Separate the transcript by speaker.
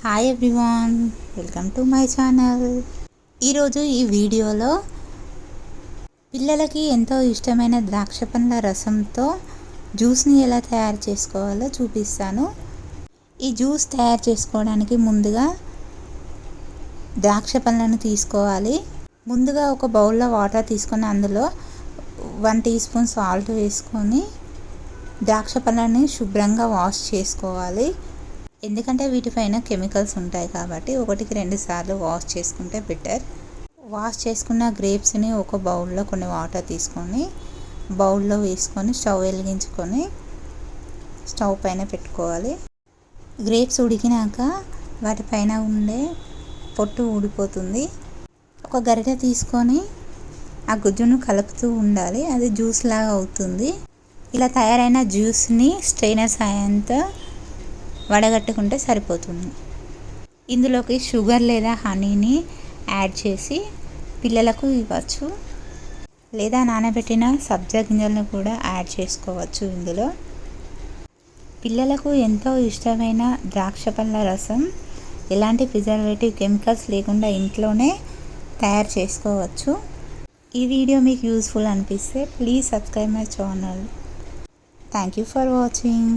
Speaker 1: Hi everyone, welcome to my channel. ఈరోజు ఈ వీడియోలో పిల్లలకి ఎంతో ఇష్టమైన ద్రాక్ష పండ్ల రసంతో జ్యూస్ని ఎలా తయారు చేసుకోవాలో చూపిస్తాను. ఈ జ్యూస్ తయారు చేసుకోవడానికి ముందుగా ద్రాక్ష పండ్లను తీసుకోవాలి. ముందుగా ఒక బౌల్లో వాటర్ తీసుకొని అందులో 1 టీ స్పూన్ సాల్ట్ వేసుకొని ద్రాక్ష పండ్లని శుభ్రంగా వాష్ చేసుకోవాలి. ఎందుకంటే వీటిపైన కెమికల్స్ ఉంటాయి కాబట్టి 1-2 సార్లు వాష్ చేసుకుంటే బెటర్. వాష్ చేసుకున్న గ్రేప్స్ని ఒక బౌల్లో కొన్ని వాటర్ తీసుకొని బౌల్లో వేసుకొని స్టవ్ వెలిగించుకొని స్టవ్ పైన పెట్టుకోవాలి. గ్రేప్స్ ఉడికినాక వాటిపైన ఉండే పొట్టు ఊడిపోతుంది. ఒక గరిటె తీసుకొని ఆ గుజ్జును కలుపుతూ ఉండాలి, అది జ్యూస్ లాగా అవుతుంది. ఇలా తయారైన జ్యూస్ని స్ట్రైనర్ సాయంతో వడగట్టుకుంటే సరిపోతుంది. ఇందులోకి షుగర్ లేదా హనీని యాడ్ చేసి పిల్లలకు ఇవ్వచ్చు, లేదా నానబెట్టిన సబ్జా గింజలను కూడా యాడ్ చేసుకోవచ్చు. ఇందులో పిల్లలకు ఎంతో ఇష్టమైన ద్రాక్ష పండ్ల రసం ఎలాంటి ప్రిజర్వేటివ్ కెమికల్స్ లేకుండా ఇంట్లోనే తయారు చేసుకోవచ్చు. ఈ వీడియో మీకు యూస్ఫుల్ అనిపిస్తే please subscribe my channel. Thank you for watching.